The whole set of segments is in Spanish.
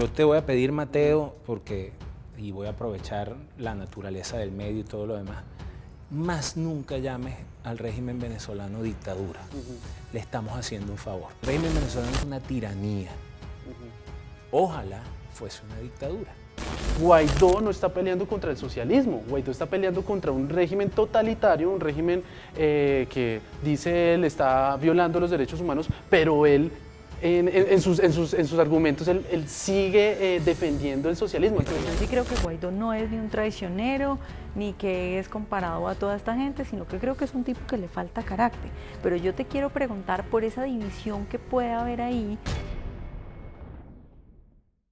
Yo te voy a pedir, Mateo, y voy a aprovechar la naturaleza del medio y todo lo demás, más nunca llames al régimen venezolano dictadura. Le estamos haciendo un favor. El régimen venezolano es una tiranía. Ojalá fuese una dictadura. Guaidó no está peleando contra el socialismo, Guaidó está peleando contra un régimen totalitario, un régimen que dice él está violando los derechos humanos, pero él en sus argumentos él sigue defendiendo el socialismo. Yo sí creo que Guaidó no es ni un traicionero, ni que es comparado a toda esta gente, sino que creo que es un tipo que le falta carácter. Pero yo te quiero preguntar por esa división que puede haber ahí.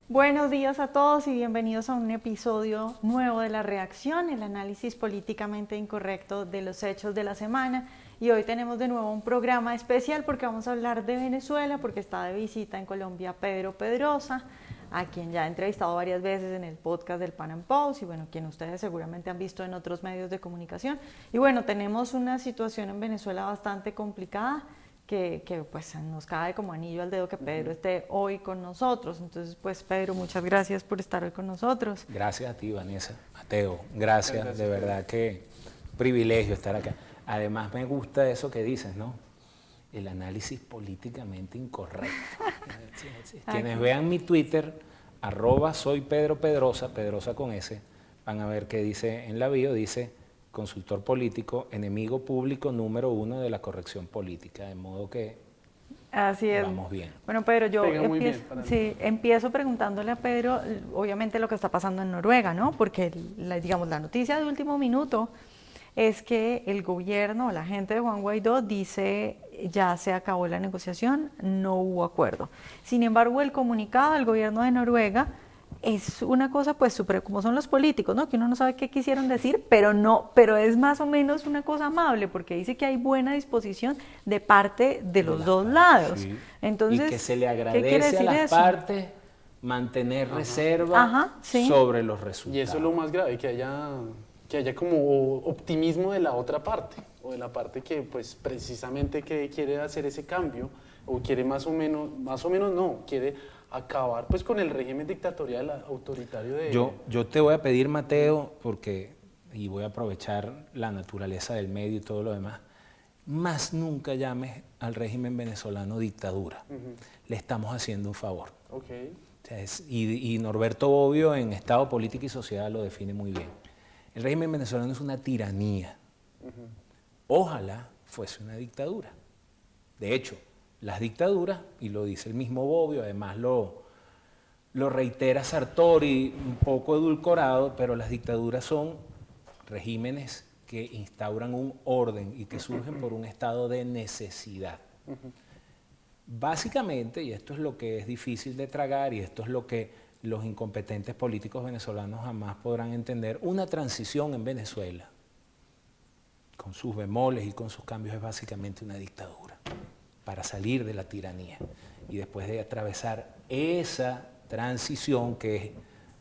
Buenos días a todos y bienvenidos a un episodio nuevo de La Reacción, el análisis políticamente incorrecto de los hechos de la semana. Y hoy tenemos de nuevo un programa especial porque vamos a hablar de Venezuela, porque está de visita en Colombia Pedro Pedrosa, a quien ya he entrevistado varias veces en el podcast del Pan Am Post y bueno, quien ustedes seguramente han visto en otros medios de comunicación. Y bueno, tenemos una situación en Venezuela bastante complicada, que pues nos cae como anillo al dedo que Pedro esté hoy con nosotros. Entonces, pues Pedro, muchas gracias por estar hoy con nosotros. Gracias a ti, Vanessa. Mateo, gracias de verdad que privilegio estar acá. Además me gusta eso que dices, ¿no? El análisis políticamente incorrecto. Quienes vean mi Twitter, @soypedropedrosa, Pedrosa con S, van a ver que dice en la bio, dice consultor político, enemigo público número 1 de la corrección política, de modo que así es. Vamos bien. Bueno, Pedro, yo empiezo preguntándole a Pedro, obviamente lo que está pasando en Noruega, ¿no? Porque, digamos, la noticia de último minuto es que el gobierno, la gente de Juan Guaidó dice ya se acabó la negociación, no hubo acuerdo. Sin embargo, el comunicado del gobierno de Noruega es una cosa pues súper, como son los políticos, ¿no? Que uno no sabe qué quisieron decir, pero es más o menos una cosa amable, porque dice que hay buena disposición de parte de los dos lados. Sí. Entonces, y que se le agradece a las partes mantener reserva sobre los resultados. Y eso es lo más grave, que haya como optimismo de la otra parte, o de la parte que pues precisamente que quiere hacer ese cambio, o quiere quiere acabar pues con el régimen dictatorial autoritario de... Yo te voy a pedir, Mateo, y voy a aprovechar la naturaleza del medio y todo lo demás, más nunca llames al régimen venezolano dictadura. Le estamos haciendo un favor. Okay. O sea, y Norberto Bobbio en Estado, Política y Sociedad lo define muy bien. El régimen venezolano es una tiranía. Ojalá fuese una dictadura. De hecho, las dictaduras, y lo dice el mismo Bobbio, además lo reitera Sartori, un poco edulcorado, pero las dictaduras son regímenes que instauran un orden y que surgen por un estado de necesidad. Básicamente, y esto es lo que es difícil de tragar y esto es lo que los incompetentes políticos venezolanos jamás podrán entender, una transición en Venezuela, con sus bemoles y con sus cambios, es básicamente una dictadura para salir de la tiranía. Y después de atravesar esa transición, que es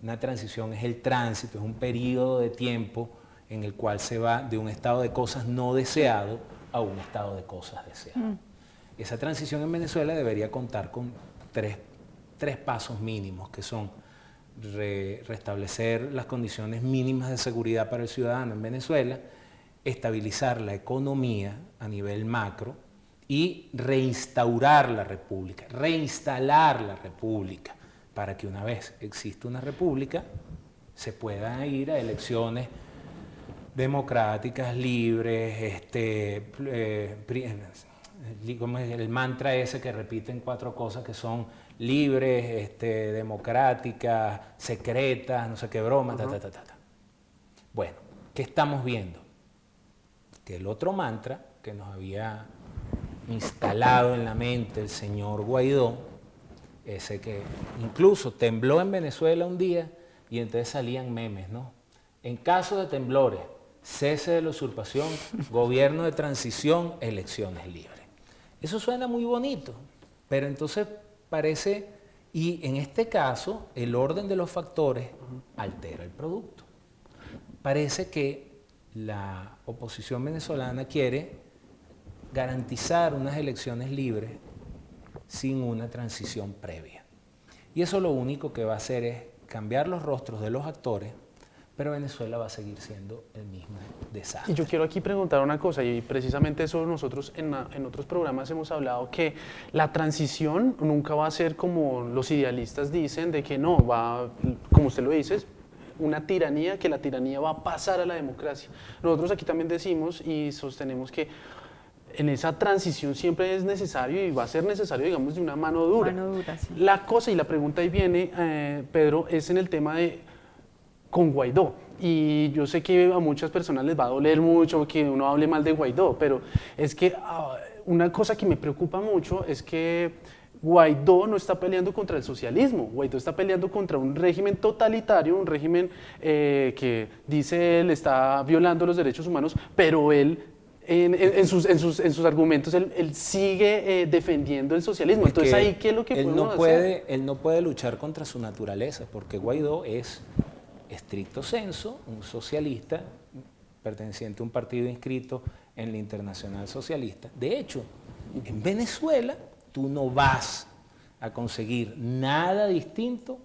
una transición, es el tránsito, es un periodo de tiempo en el cual se va de un estado de cosas no deseado a un estado de cosas deseado. Esa transición en Venezuela debería contar con tres pasos mínimos, que son restablecer las condiciones mínimas de seguridad para el ciudadano en Venezuela, estabilizar la economía a nivel macro y reinstaurar la república, reinstalar la república, para que una vez exista una república se puedan ir a elecciones democráticas, libres, como es el mantra ese que repiten 4 cosas que son libres, democráticas, secretas, no sé qué broma, Bueno, ¿qué estamos viendo? Que el otro mantra que nos había instalado en la mente el señor Guaidó, ese que incluso tembló en Venezuela un día y entonces salían memes, ¿no? En caso de temblores, cese de la usurpación, gobierno de transición, elecciones libres. Eso suena muy bonito, pero entonces parece, y en este caso, el orden de los factores altera el producto. Parece que la oposición venezolana quiere garantizar unas elecciones libres sin una transición previa. Y eso lo único que va a hacer es cambiar los rostros de los actores, pero Venezuela va a seguir siendo el mismo desastre. Y yo quiero aquí preguntar una cosa, y precisamente eso nosotros en otros programas hemos hablado, que la transición nunca va a ser como los idealistas dicen, de que no, va, como usted lo dice, una tiranía, que la tiranía va a pasar a la democracia. Nosotros aquí también decimos y sostenemos que en esa transición siempre es necesario y va a ser necesario, digamos, de una mano dura. Mano dura, sí. La cosa y la pregunta ahí viene, Pedro, es en el tema de con Guaidó. Y yo sé que a muchas personas les va a doler mucho que uno hable mal de Guaidó, pero es que una cosa que me preocupa mucho es que Guaidó no está peleando contra el socialismo, Guaidó está peleando contra un régimen totalitario, un régimen que dice él está violando los derechos humanos, pero él en sus argumentos él sigue defendiendo el socialismo. Entonces ahí, ¿qué es lo que podemos hacer? Él no puede luchar contra su naturaleza, porque Guaidó es estricto sensu un socialista perteneciente a un partido inscrito en la Internacional Socialista. De hecho, en Venezuela tú no vas a conseguir nada distinto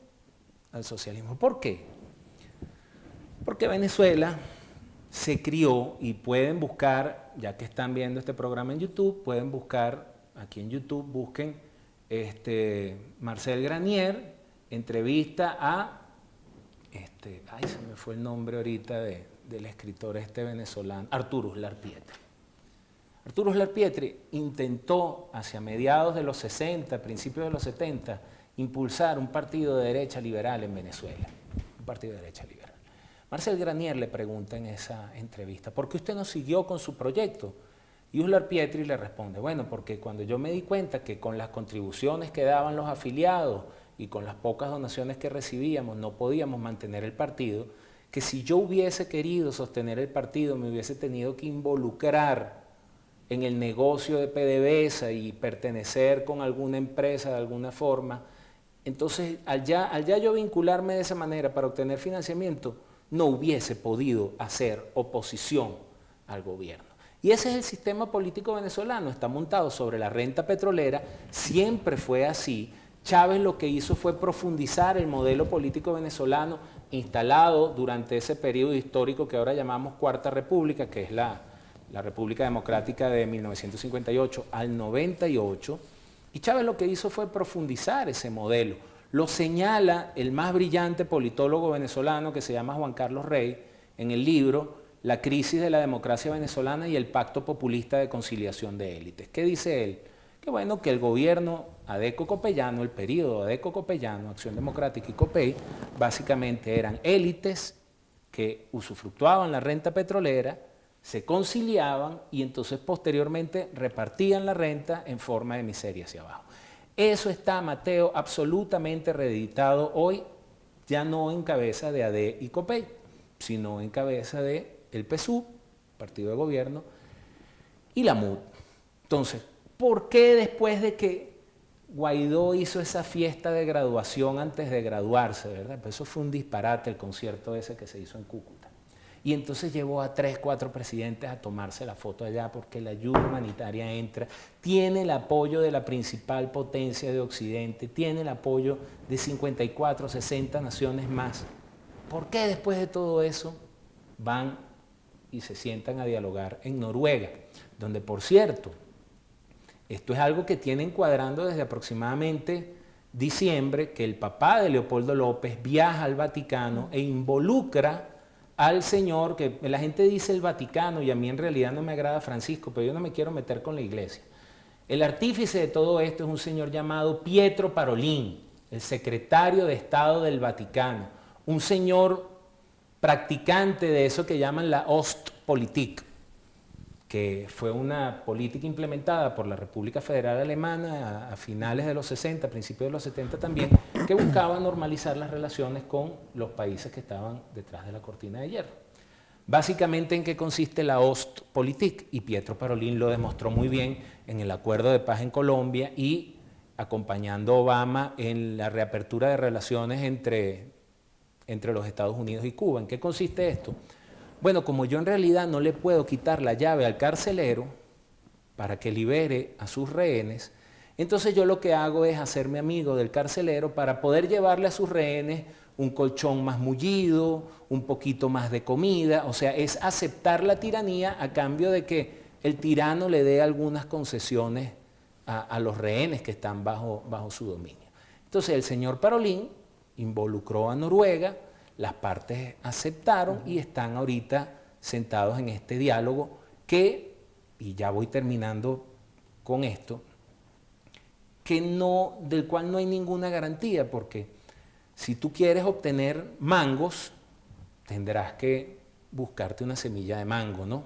al socialismo. ¿Por qué? Porque Venezuela se crió, y pueden buscar, ya que están viendo este programa en YouTube, pueden buscar, aquí en YouTube, busquen Marcel Granier, entrevista a, ay, se me fue el nombre ahorita del escritor venezolano, Arturo Uslar Pietri. Arturo Uslar Pietri intentó hacia mediados de los 60, principios de los 70, impulsar un partido de derecha liberal en Venezuela, un partido de derecha liberal. Marcel Granier le pregunta en esa entrevista, ¿por qué usted no siguió con su proyecto? Y Uslar Pietri le responde, bueno, porque cuando yo me di cuenta que con las contribuciones que daban los afiliados y con las pocas donaciones que recibíamos no podíamos mantener el partido, que si yo hubiese querido sostener el partido me hubiese tenido que involucrar en el negocio de PDVSA y pertenecer con alguna empresa de alguna forma. Entonces, al ya yo vincularme de esa manera para obtener financiamiento, no hubiese podido hacer oposición al gobierno. Y ese es el sistema político venezolano, está montado sobre la renta petrolera, siempre fue así. Chávez lo que hizo fue profundizar el modelo político venezolano instalado durante ese periodo histórico que ahora llamamos Cuarta República, que es la República Democrática de 1958 al 98, y Chávez lo que hizo fue profundizar ese modelo. Lo señala el más brillante politólogo venezolano que se llama Juan Carlos Rey en el libro La crisis de la democracia venezolana y el pacto populista de conciliación de élites. ¿Qué dice él? Que bueno, que el gobierno Adeco-Copellano, el periodo Adeco-Copellano, Acción Democrática y Copey, básicamente eran élites que usufructuaban la renta petrolera, se conciliaban y entonces posteriormente repartían la renta en forma de miseria hacia abajo. Eso está, Mateo, absolutamente reeditado hoy, ya no en cabeza de AD y Copey, sino en cabeza de el PSUV, Partido de Gobierno, y la MUD. Entonces, ¿por qué después de que Guaidó hizo esa fiesta de graduación antes de graduarse, verdad? Pues eso fue un disparate, el concierto ese que se hizo en Cúcuta. Y entonces llevó a 3, 4 presidentes a tomarse la foto allá porque la ayuda humanitaria entra, tiene el apoyo de la principal potencia de Occidente, tiene el apoyo de 54, 60 naciones más. ¿Por qué después de todo eso van y se sientan a dialogar en Noruega? Donde, por cierto, esto es algo que tienen cuadrando desde aproximadamente diciembre, que el papá de Leopoldo López viaja al Vaticano e involucra al señor, que la gente dice el Vaticano y a mí en realidad no me agrada Francisco, pero yo no me quiero meter con la iglesia. El artífice de todo esto es un señor llamado Pietro Parolin, el secretario de Estado del Vaticano, un señor practicante de eso que llaman la Ostpolitik, que fue una política implementada por la República Federal Alemana a finales de los 60, principios de los 70 también, que buscaba normalizar las relaciones con los países que estaban detrás de la cortina de hierro. Básicamente, ¿en qué consiste la Ostpolitik? Y Pietro Parolin lo demostró muy bien en el Acuerdo de Paz en Colombia y acompañando a Obama en la reapertura de relaciones entre los Estados Unidos y Cuba. ¿En qué consiste esto? Bueno, como yo en realidad no le puedo quitar la llave al carcelero para que libere a sus rehenes, Entonces yo lo que hago es hacerme amigo del carcelero para poder llevarle a sus rehenes un colchón más mullido, un poquito más de comida, o sea, es aceptar la tiranía a cambio de que el tirano le dé algunas concesiones a los rehenes que están bajo su dominio. Entonces el señor Parolin involucró a Noruega, las partes aceptaron y están ahorita sentados en este diálogo que, y ya voy terminando con esto, del cual no hay ninguna garantía, porque si tú quieres obtener mangos, tendrás que buscarte una semilla de mango, ¿no?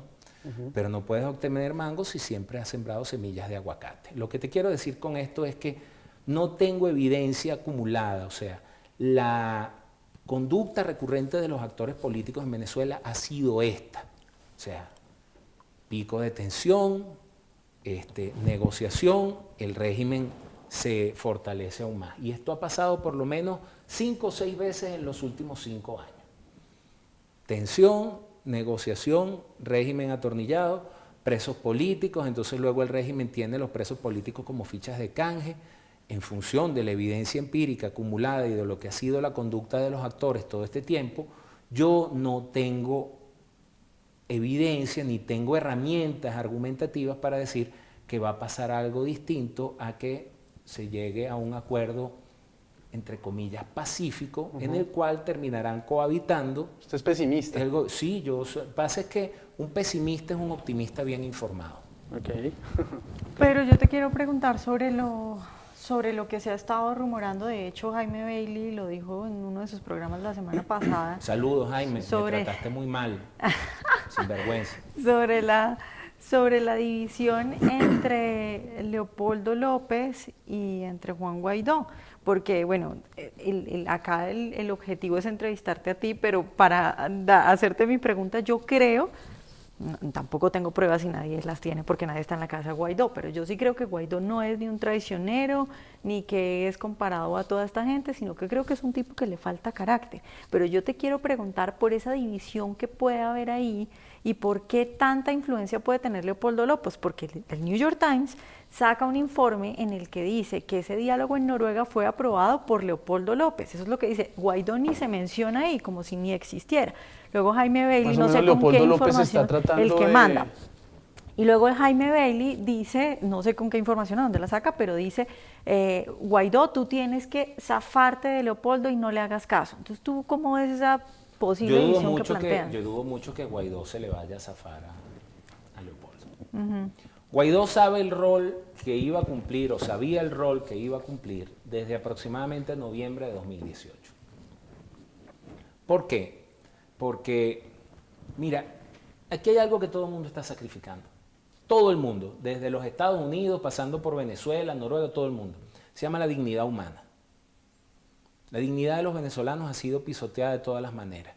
Pero no puedes obtener mangos si siempre has sembrado semillas de aguacate. Lo que te quiero decir con esto es que no tengo evidencia acumulada, o sea, la conducta recurrente de los actores políticos en Venezuela ha sido esta, o sea, pico de tensión, negociación, el régimen se fortalece aún más. Y esto ha pasado por lo menos 5 o 6 veces en los últimos 5 años. Tensión, negociación, régimen atornillado, presos políticos, entonces luego el régimen tiene los presos políticos como fichas de canje, en función de la evidencia empírica acumulada y de lo que ha sido la conducta de los actores todo este tiempo. Yo no tengo evidencia ni tengo herramientas argumentativas para decir que va a pasar algo distinto a que se llegue a un acuerdo, entre comillas, pacífico, en el cual terminarán cohabitando. ¿Usted es pesimista? Sí, pasa es que un pesimista es un optimista bien informado. Okay. Pero yo te quiero preguntar sobre lo que se ha estado rumorando. De hecho, Jaime Bailey lo dijo en uno de sus programas la semana pasada. Saludos, Jaime, me trataste muy mal, sin vergüenza. Sobre la división entre Leopoldo López y entre Juan Guaidó, porque bueno, acá el objetivo es entrevistarte a ti, pero para hacerte mi pregunta, yo creo, tampoco tengo pruebas y nadie las tiene porque nadie está en la casa de Guaidó, pero yo sí creo que Guaidó no es ni un traicionero, ni que es comparado a toda esta gente, sino que creo que es un tipo que le falta carácter. Pero yo te quiero preguntar por esa división que puede haber ahí y por qué tanta influencia puede tener Leopoldo López, porque el New York Times saca un informe en el que dice que ese diálogo en Noruega fue aprobado por Leopoldo López. Eso es lo que dice. Guaidó ni se menciona ahí, como si ni existiera. Luego Jaime Bailey, no sé con qué información, el que manda. Y luego Jaime Bailey dice, no sé con qué información, a dónde la saca, pero dice, Guaidó, tú tienes que zafarte de Leopoldo y no le hagas caso. Entonces, ¿tú cómo ves esa posible división que plantean? Yo dudo mucho que Guaidó se le vaya a zafar a Leopoldo. Guaidó sabe el rol que iba a cumplir, o sabía el rol que iba a cumplir desde aproximadamente noviembre de 2018. ¿Por qué? Porque, mira, aquí hay algo que todo el mundo está sacrificando. Todo el mundo, desde los Estados Unidos, pasando por Venezuela, Noruega, todo el mundo. Se llama la dignidad humana. La dignidad de los venezolanos ha sido pisoteada de todas las maneras.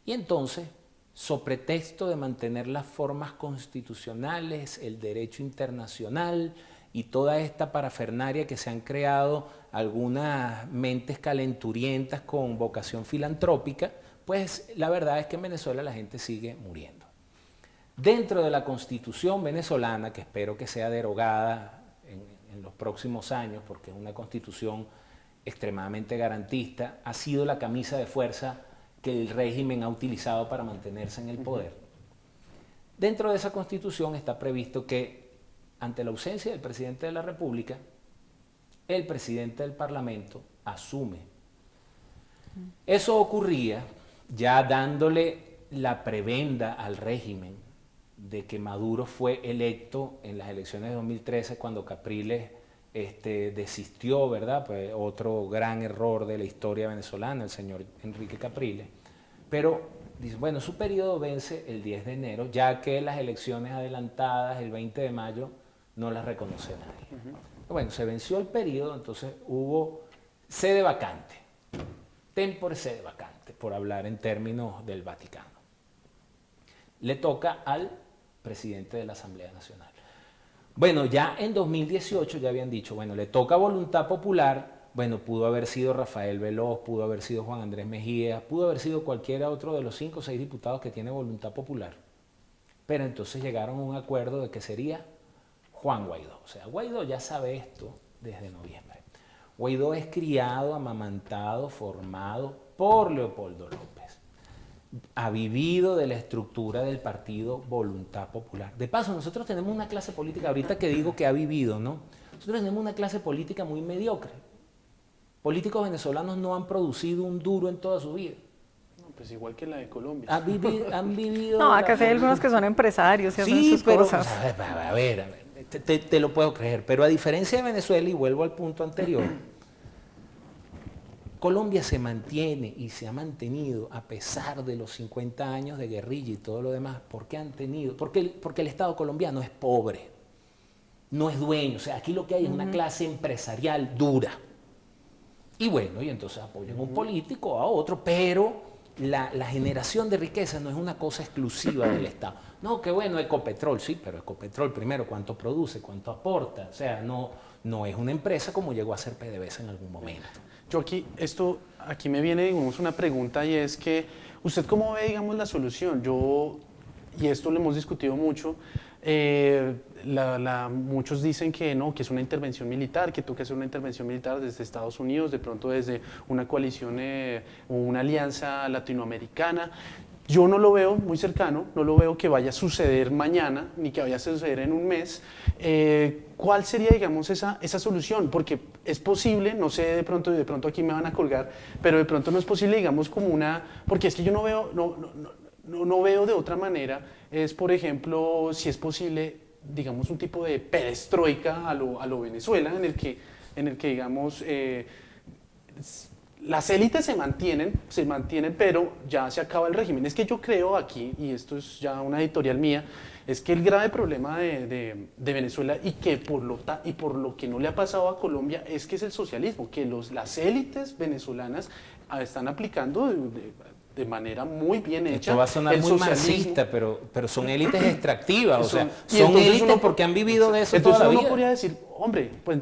Y entonces, sobre pretexto de mantener las formas constitucionales, el derecho internacional y toda esta parafernaria que se han creado algunas mentes calenturientas con vocación filantrópica, pues la verdad es que en Venezuela la gente sigue muriendo. Dentro de la Constitución venezolana, que espero que sea derogada en los próximos años, porque es una Constitución extremadamente garantista, ha sido la camisa de fuerza que el régimen ha utilizado para mantenerse en el poder. Dentro de esa Constitución está previsto que, ante la ausencia del presidente de la República, el presidente del Parlamento asume. Eso ocurría ya dándole la prebenda al régimen de que Maduro fue electo en las elecciones de 2013 cuando Capriles desistió, ¿verdad? Pues otro gran error de la historia venezolana, el señor Enrique Capriles. Pero, dice, bueno, su periodo vence el 10 de enero, ya que las elecciones adelantadas el 20 de mayo no las reconoce nadie. Bueno, se venció el periodo, entonces hubo sede vacante, tempore sede vacante, por hablar en términos del Vaticano. Le toca al presidente de la Asamblea Nacional. Bueno, ya en 2018 ya habían dicho, bueno, le toca voluntad popular, bueno, pudo haber sido Rafael Veloz, pudo haber sido Juan Andrés Mejía, pudo haber sido cualquiera otro de los 5 o 6 diputados que tiene voluntad popular. Pero entonces llegaron a un acuerdo de que sería Juan Guaidó. O sea, Guaidó ya sabe esto desde noviembre. Guaidó es criado, amamantado, formado por Leopoldo López. Ha vivido de la estructura del partido Voluntad Popular. De paso, nosotros tenemos una clase política, ahorita que digo que ha vivido, ¿no? Nosotros tenemos una clase política muy mediocre. Políticos venezolanos no han producido un duro en toda su vida. No, pues igual que la de Colombia. Han vivido... No, acá sí hay algunos que son empresarios y hacen sus cosas. A ver, te lo puedo creer, pero a diferencia de Venezuela, y vuelvo al punto anterior, Colombia se mantiene y se ha mantenido a pesar de los 50 años de guerrilla y todo lo demás. ¿Por qué han tenido? Porque el Estado colombiano es pobre, no es dueño. O sea, aquí lo que hay es una clase empresarial dura. Y bueno, y entonces apoyan a un político, a otro, pero la generación de riqueza no es una cosa exclusiva del Estado. No, que bueno, Ecopetrol, sí, pero Ecopetrol primero, ¿cuánto produce? ¿Cuánto aporta? O sea, no es una empresa como llegó a ser PDVSA en algún momento. Yo aquí me viene, digamos, una pregunta y es que, ¿usted cómo ve, digamos, la solución? Y esto lo hemos discutido mucho, muchos dicen que no, que es una intervención militar, que toca hacer una intervención militar desde Estados Unidos, de pronto desde una coalición o una alianza latinoamericana. Yo no lo veo muy cercano, no lo veo que vaya a suceder mañana, ni que vaya a suceder en un mes. ¿Cuál sería, digamos, esa solución? Porque es posible, no sé, de pronto aquí me van a colgar, pero de pronto no es posible, digamos, como porque es que yo no veo de otra manera, es, por ejemplo, si es posible, digamos, un tipo de perestroika a lo Venezuela, en el que digamos, las élites se mantienen, pero ya se acaba el régimen. Es que yo creo aquí, y esto es ya una editorial mía, es que el grave problema de Venezuela y por lo que no le ha pasado a Colombia es que es el socialismo, que las élites venezolanas están aplicando de manera muy bien hecha. Esto va a sonar muy marxista, pero son élites extractivas, o sea, y son élites porque han vivido de eso toda la vida. Entonces uno podría decir, hombre, pues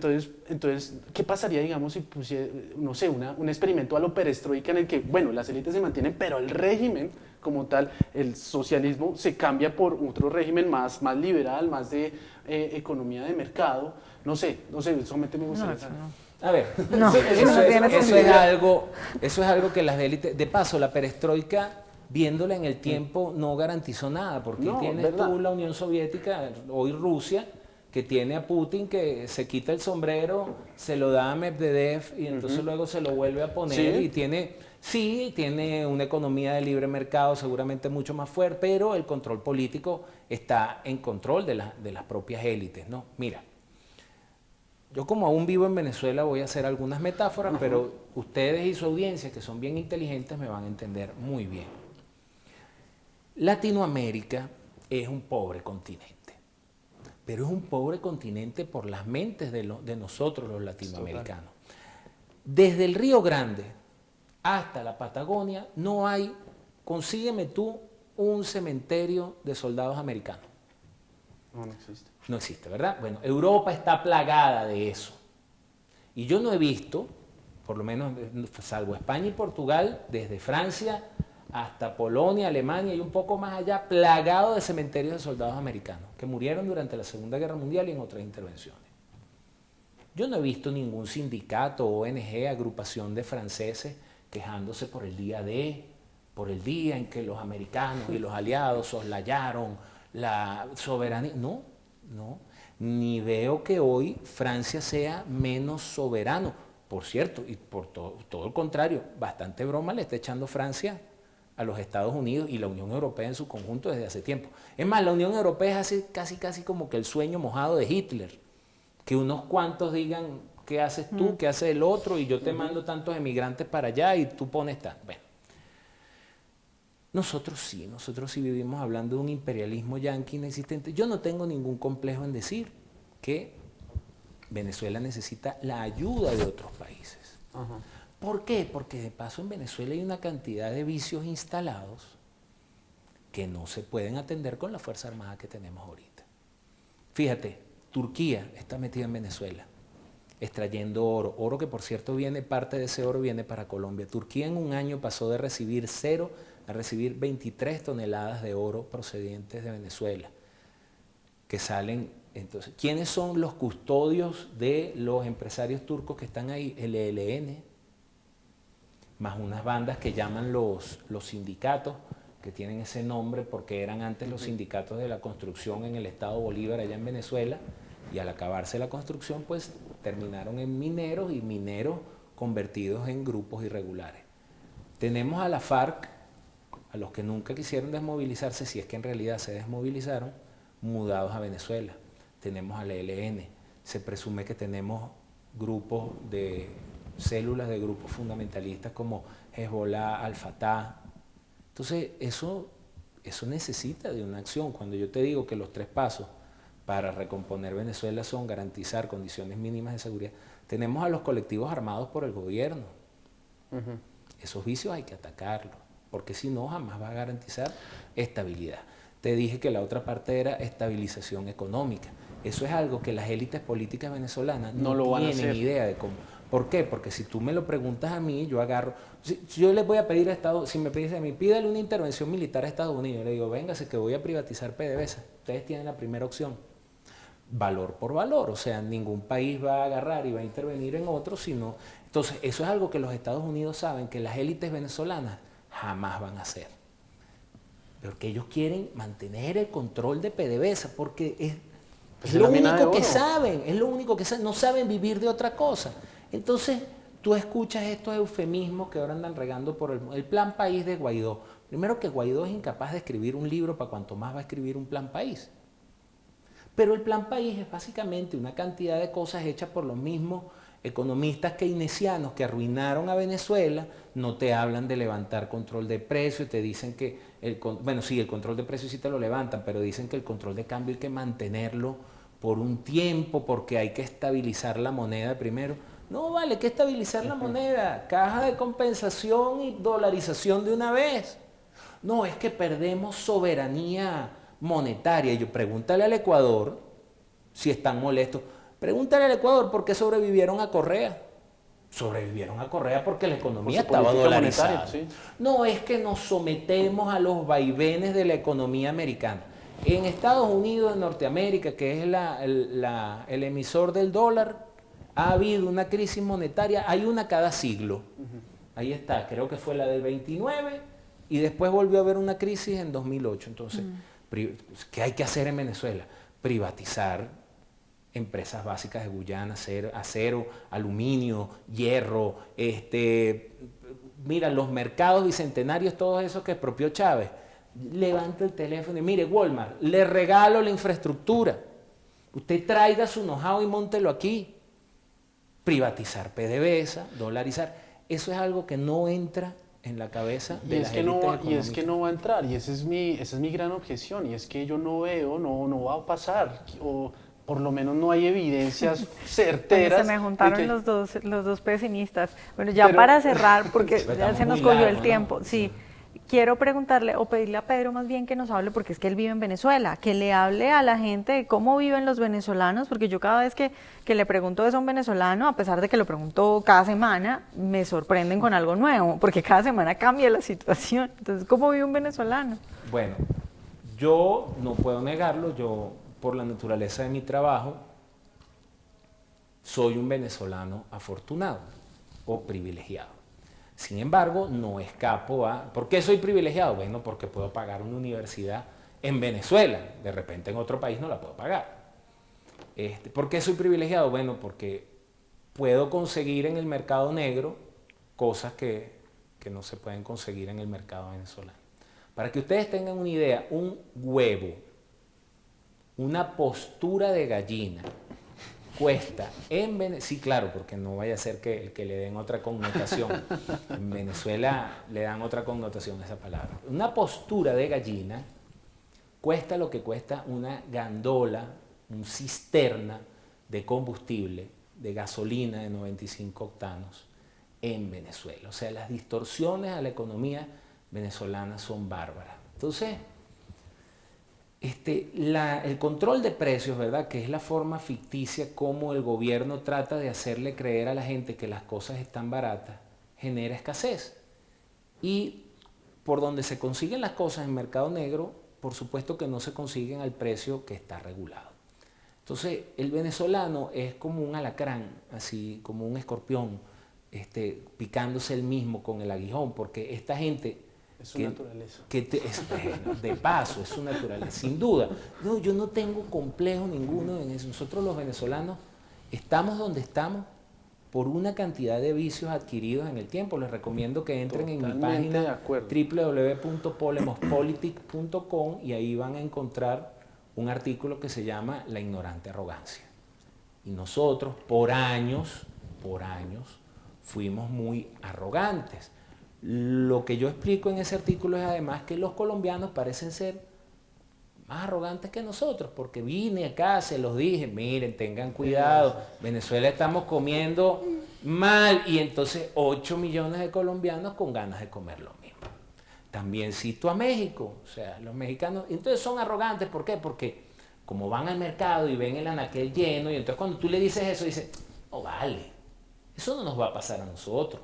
entonces, ¿qué pasaría, digamos, si pusiera, no sé, un experimento a lo perestroika en el que, bueno, las élites se mantienen, pero el régimen como tal, el socialismo, se cambia por otro régimen más liberal, más de economía de mercado? No sé, solamente me gustaría saber. A ver, No, eso es algo que las élites, de paso, la perestroika, viéndola en el tiempo, no garantizó nada, porque tienes tú la Unión Soviética, hoy Rusia, que tiene a Putin que se quita el sombrero, se lo da a Medvedev y entonces luego se lo vuelve a poner, y tiene una economía de libre mercado seguramente mucho más fuerte, pero el control político está en control de las propias élites, ¿no? Mira, yo como aún vivo en Venezuela voy a hacer algunas metáforas, pero ustedes y su audiencia, que son bien inteligentes, me van a entender muy bien. Latinoamérica es un pobre continente, pero es un pobre continente por las mentes de nosotros los latinoamericanos. Desde el Río Grande hasta la Patagonia no hay, consígueme tú, un cementerio de soldados americanos. No existe. No existe, ¿verdad? Bueno, Europa está plagada de eso. Y yo no he visto, por lo menos salvo España y Portugal, desde Francia hasta Polonia, Alemania y un poco más allá, plagado de cementerios de soldados americanos que murieron durante la Segunda Guerra Mundial y en otras intervenciones. Yo no he visto ningún sindicato, ONG, agrupación de franceses quejándose por el día en que los americanos y los aliados soslayaron la soberanía. No, ni veo que hoy Francia sea menos soberano. Por cierto, y por todo el contrario, bastante broma le está echando Francia a los Estados Unidos y la Unión Europea en su conjunto desde hace tiempo. Es más, la Unión Europea es casi como que el sueño mojado de Hitler, que unos cuantos digan qué haces tú, qué hace el otro, y yo te mando tantos emigrantes para allá y tú pones tanto. Bueno, nosotros sí vivimos hablando de un imperialismo yanqui inexistente. Yo no tengo ningún complejo en decir que Venezuela necesita la ayuda de otros países. ¿Por qué? Porque de paso en Venezuela hay una cantidad de vicios instalados que no se pueden atender con la Fuerza Armada que tenemos ahorita. Fíjate, Turquía está metida en Venezuela, extrayendo oro que por cierto parte de ese oro viene para Colombia. Turquía en un año pasó de recibir 0 a recibir 23 toneladas de oro procedentes de Venezuela, que salen Entonces, ¿quiénes son los custodios de los empresarios turcos que están ahí? El ELN, más unas bandas que llaman los sindicatos, que tienen ese nombre porque eran antes los sindicatos de la construcción en el estado Bolívar allá en Venezuela, y al acabarse la construcción pues terminaron en mineros, y mineros convertidos en grupos irregulares. Tenemos a la FARC, a los que nunca quisieron desmovilizarse, si es que en realidad se desmovilizaron, mudados a Venezuela. Tenemos al ELN, se presume que tenemos grupos de células de grupos fundamentalistas como Hezbollah, Al-Fatah. Entonces eso necesita de una acción. Cuando yo te digo que los 3 pasos para recomponer Venezuela son garantizar condiciones mínimas de seguridad, tenemos a los colectivos armados por el gobierno. Esos vicios hay que atacarlos, porque si no jamás va a garantizar estabilidad. Te dije que la otra parte era estabilización económica. Eso es algo que las élites políticas venezolanas no tienen idea de cómo. ¿Por qué? Porque si tú me lo preguntas a mí, yo agarro. Si yo les voy a pedir a Estados, si me pides a mí, pídale una intervención militar a Estados Unidos, yo le digo, véngase que voy a privatizar PDVSA. Ustedes tienen la primera opción. Valor por valor, o sea, ningún país va a agarrar y va a intervenir en otro, sino. Entonces, eso es algo que los Estados Unidos saben que las élites venezolanas jamás van a hacer. Porque ellos quieren mantener el control de PDVSA, porque es lo único que saben, no saben vivir de otra cosa. Entonces, tú escuchas estos eufemismos que ahora andan regando por el plan país de Guaidó. Primero que Guaidó es incapaz de escribir un libro, para cuanto más va a escribir un plan país. Pero el plan país es básicamente una cantidad de cosas hechas por los mismos economistas keynesianos que arruinaron a Venezuela. No te hablan de levantar control de precios, te dicen que, el control de precios sí te lo levantan, pero dicen que el control de cambio hay que mantenerlo por un tiempo porque hay que estabilizar la moneda primero. No, vale, hay que estabilizar la moneda, caja de compensación y dolarización de una vez. No, es que perdemos soberanía monetaria. Y yo, pregúntale al Ecuador si están molestos. Pregúntale al Ecuador por qué sobrevivieron a Correa. Sobrevivieron a Correa porque la economía estaba dolarizada. Sí. No, es que nos sometemos a los vaivenes de la economía americana. En Estados Unidos de Norteamérica, que es el emisor del dólar, ha habido una crisis monetaria, hay una cada siglo. Ahí está, creo que fue la del 29 y después volvió a haber una crisis en 2008. Entonces, ¿qué hay que hacer en Venezuela? Privatizar empresas básicas de Guyana, acero, aluminio, hierro, mira, los mercados bicentenarios, todos esos que expropió Chávez. Levanta el teléfono y mire, Walmart, le regalo la infraestructura. Usted traiga su know-how y móntelo aquí. Privatizar PDVSA, dolarizar, eso es algo que no entra en la cabeza de las élites económicas. Y es que no va a entrar, y esa es mi gran objeción, y es que yo no veo, no va a pasar, o por lo menos no hay evidencias certeras. Se me juntaron los dos pesimistas. Bueno, ya para cerrar, porque ya se nos cogió el tiempo, sí. Quiero preguntarle o pedirle a Pedro más bien que nos hable, porque es que él vive en Venezuela, que le hable a la gente de cómo viven los venezolanos, porque yo cada vez que le pregunto eso a un venezolano, a pesar de que lo pregunto cada semana, me sorprenden con algo nuevo, porque cada semana cambia la situación. Entonces, ¿cómo vive un venezolano? Bueno, yo no puedo negarlo, yo por la naturaleza de mi trabajo soy un venezolano afortunado o privilegiado. Sin embargo, no escapo a... ¿Por qué soy privilegiado? Bueno, porque puedo pagar una universidad en Venezuela. De repente en otro país no la puedo pagar. ¿Por qué soy privilegiado? Bueno, porque puedo conseguir en el mercado negro cosas que no se pueden conseguir en el mercado venezolano. Para que ustedes tengan una idea, un huevo, una postura de gallina, cuesta en Venezuela, sí, claro, porque no vaya a ser que le den otra connotación. En Venezuela le dan otra connotación a esa palabra. Una postura de gallina cuesta lo que cuesta una gandola, un cisterna de combustible, de gasolina de 95 octanos en Venezuela. O sea, las distorsiones a la economía venezolana son bárbaras. Entonces, el control de precios, ¿verdad?, que es la forma ficticia como el gobierno trata de hacerle creer a la gente que las cosas están baratas, genera escasez. Y por donde se consiguen las cosas en mercado negro, por supuesto que no se consiguen al precio que está regulado. Entonces, el venezolano es como un alacrán, así como un escorpión, picándose el mismo con el aguijón, porque esta gente... Es su naturaleza. De paso, es su naturaleza, sin duda. No, yo no tengo complejo ninguno en eso. Nosotros los venezolanos estamos donde estamos por una cantidad de vicios adquiridos en el tiempo. Les recomiendo que entren en mi página www.polemospolitic.com y ahí van a encontrar un artículo que se llama La ignorante arrogancia. Y nosotros, por años, fuimos muy arrogantes. Lo que yo explico en ese artículo es además que los colombianos parecen ser más arrogantes que nosotros, porque vine acá, se los dije, miren, tengan cuidado, Venezuela estamos comiendo mal, y entonces 8 millones de colombianos con ganas de comer lo mismo. También cito a México, o sea, los mexicanos, entonces son arrogantes, ¿por qué? Porque como van al mercado y ven el anaquel lleno, y entonces cuando tú le dices eso, dicen, no vale, eso no nos va a pasar a nosotros,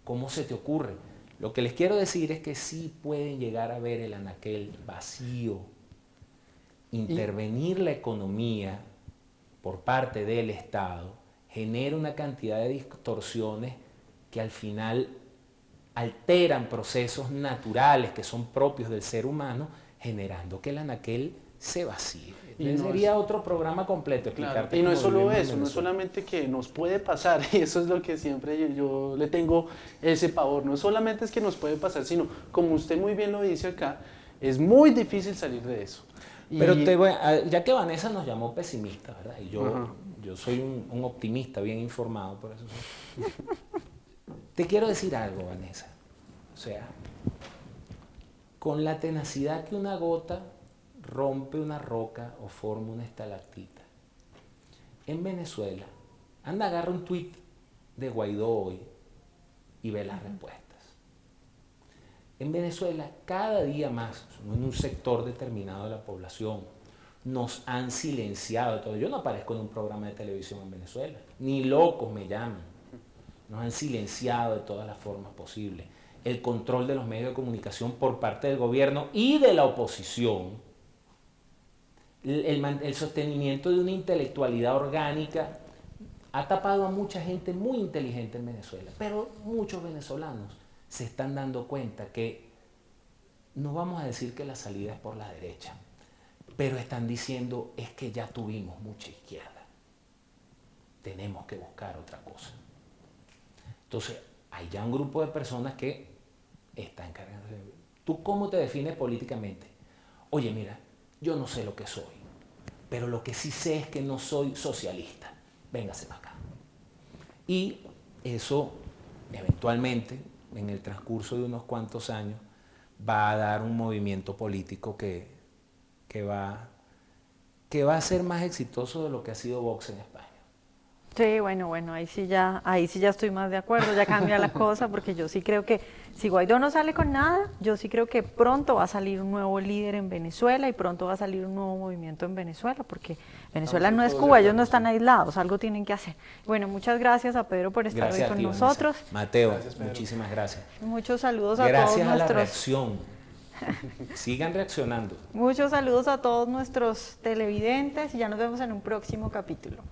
¿cómo se te ocurre? Lo que les quiero decir es que sí pueden llegar a ver el anaquel vacío. Intervenir la economía por parte del Estado genera una cantidad de distorsiones que al final alteran procesos naturales que son propios del ser humano, generando que el anaquel se vacíe. Sería otro programa completo explicarte. Claro. Y no es solo eso, no es solamente que nos puede pasar, y eso es lo que siempre yo le tengo ese pavor, no solamente es que nos puede pasar, sino, como usted muy bien lo dice acá, es muy difícil salir de eso. Pero ya que Vanessa nos llamó pesimistas, ¿verdad? Y yo soy un optimista bien informado, por eso. Te quiero decir algo, Vanessa. O sea, con la tenacidad que una gota rompe una roca o forma una estalactita. En Venezuela, agarra un tuit de Guaidó hoy y ve las respuestas. En Venezuela, cada día más, en un sector determinado de la población, nos han silenciado todo. Yo no aparezco en un programa de televisión en Venezuela, ni locos me llaman. Nos han silenciado de todas las formas posibles. El control de los medios de comunicación por parte del gobierno y de la oposición, el sostenimiento de una intelectualidad orgánica ha tapado a mucha gente muy inteligente en Venezuela, pero muchos venezolanos se están dando cuenta que no vamos a decir que la salida es por la derecha, pero están diciendo es que ya tuvimos mucha izquierda, tenemos que buscar otra cosa. Entonces hay ya un grupo de personas que están cargándose. ¿Tú cómo te defines políticamente? Oye, mira, yo no sé lo que soy, pero lo que sí sé es que no soy socialista. Véngase para acá. Y eso, eventualmente, en el transcurso de unos cuantos años, va a dar un movimiento político que va a ser más exitoso de lo que ha sido Vox en España. Sí, bueno, ahí sí ya estoy más de acuerdo, ya cambia la cosa, porque yo sí creo que si Guaidó no sale con nada, yo sí creo que pronto va a salir un nuevo líder en Venezuela y pronto va a salir un nuevo movimiento en Venezuela, porque Venezuela no es Cuba, ellos no están aislados, algo tienen que hacer. Bueno, muchas gracias a Pedro por estar hoy con nosotros. Mateo, muchísimas gracias. Muchos saludos a todos nuestros... Gracias a la reacción. Sigan reaccionando. Muchos saludos a todos nuestros televidentes y ya nos vemos en un próximo capítulo.